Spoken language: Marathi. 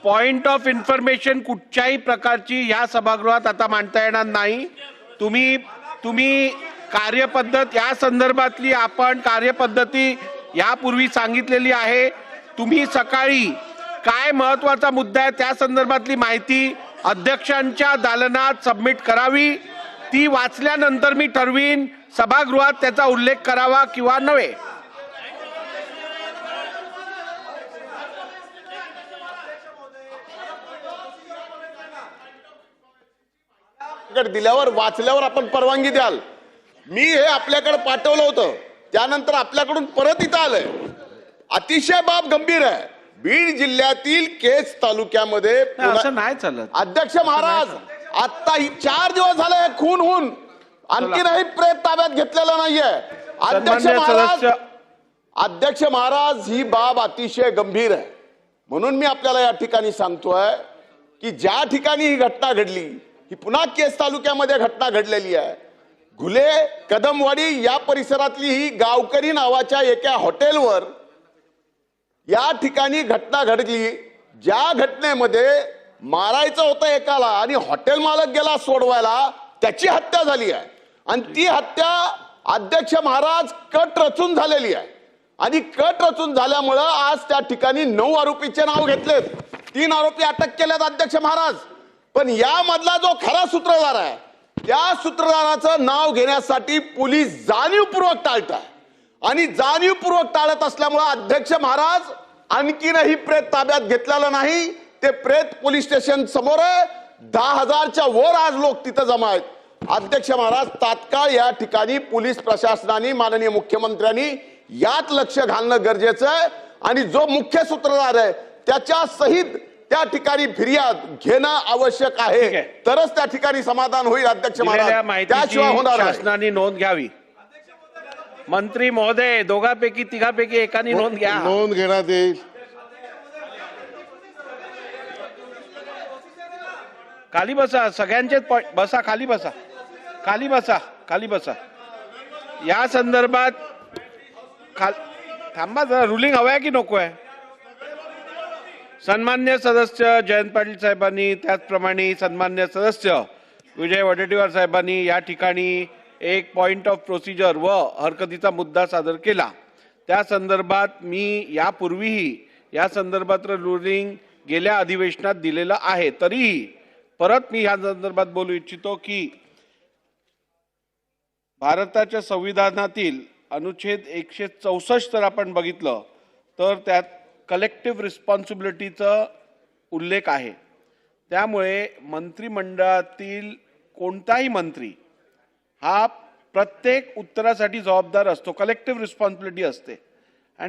पॉइंट ऑफ इन्फॉर्मेशन कुठच्याही प्रकारची या सभागृहात आता मांडता येणार नाही। तुम्ही कार्यपद्धत या संदर्भातली आपण कार्यपद्धती यापूर्वी सांगितलेली आहे। तुम्ही सकाळी काय महत्त्वाचा मुद्दा आहे त्या संदर्भातली माहिती अध्यक्षांच्या दालनात सबमिट करावी। ती वाचल्यानंतर मी ठरवीन सभागृहात त्याचा उल्लेख करावा किंवा नव्हे। दिल्यावर वाचल्यावर आपण परवानगी द्याल। मी हे आपल्याकडे पाठवलं होतं, त्यानंतर आपल्याकडून परत इथं आलंय। अतिशय बाब गंभीर आहे। बीड जिल्ह्यातील केज तालुक्यामध्ये असं नाही चालत। अध्यक्ष महाराज, आता 4 दिवस झाले खून होऊन आणखीनही प्रेत ताब्यात घेतलेला नाहीये। अध्यक्ष महाराज, ही बाब अतिशय गंभीर आहे। म्हणून मी आपल्याला या ठिकाणी सांगतोय की ज्या ठिकाणी ही घटना घडली, ही पुन्हा केज तालुक्यामध्ये घटना घडलेली आहे। घुले कदमवाडी या परिसरातली ही गावकरी नावाच्या एका हॉटेलवर या ठिकाणी घटना घडली। ज्या घटनेमध्ये मारायचं होतं एकाला आणि हॉटेल मालक गेला सोडवायला, त्याची हत्या झाली आहे। आणि ती हत्या अध्यक्ष महाराज कट रचून झालेली आहे। आणि कट रचून झाल्यामुळं आज त्या ठिकाणी 9 आरोपीचे नाव घेतलेत, 3 आरोपी अटक केलेत अध्यक्ष महाराज। पण यामधला जो खरा सूत्रधार आहे, त्या सूत्रधाराचं नाव घेण्यासाठी पोलीस जाणीवपूर्वक टाळत आहे। आणि जाणीवपूर्वक टाळत असल्यामुळे अध्यक्ष महाराज आणखीनही प्रेत ताब्यात घेतलेलं नाही। ते प्रेत पोलीस स्टेशन समोर आहे। 10,000च्या वर आज लोक तिथं जमा आहेत। अध्यक्ष महाराज, तात्काळ या ठिकाणी पोलीस प्रशासनाने, माननीय मुख्यमंत्र्यांनी यात लक्ष घालणं गरजेचं आहे। आणि जो मुख्य सूत्रधार आहे त्याच्या सहित त्या ठिकाणी फिर्याद घेणं आवश्यक आहे, तरच त्या ठिकाणी समाधान होईल अध्यक्ष महाराज, त्याशिवाय होणार नाही। शासनाने नोंद घ्यावी। मंत्री महोदय, दोघांपैकी तिघांपैकी एकाने नोंद घ्या। नोंद घेण्यात येईल। खाली बसा, सगळ्यांचेच बसा, खाली बसा, खाली बसा, खाली बसा। या संदर्भात थांबा जरा, रुलिंग हवंय की नको आहे? सन्मान्य सदस्य जयंत पाटील साहेबांनी, त्याचप्रमाणे सन्मान्य सदस्य विजय वडेट्टीवार साहेबांनी या ठिकाणी एक पॉइंट ऑफ प्रोसिजर व हरकतीचा मुद्दा सादर केला। त्या संदर्भात मी यापूर्वीही या संदर्भात रुलिंग गेल्या अधिवेशनात दिलेलं आहे। तरीही परत मी या संदर्भात बोलू इच्छितो की भारताच्या संविधानातील अनुच्छेद 164 जर आपण बघितलं तर त्यात कलेक्टिव्ह रिस्पॉन्सिबिलिटीचा उल्लेख आहे। त्यामुळे मंत्रिमंडळातील कोणताही मंत्री हा प्रत्येक उत्तरासाठी जबाबदार असतो, कलेक्टिव्ह रिस्पॉन्सिबिलिटी असते।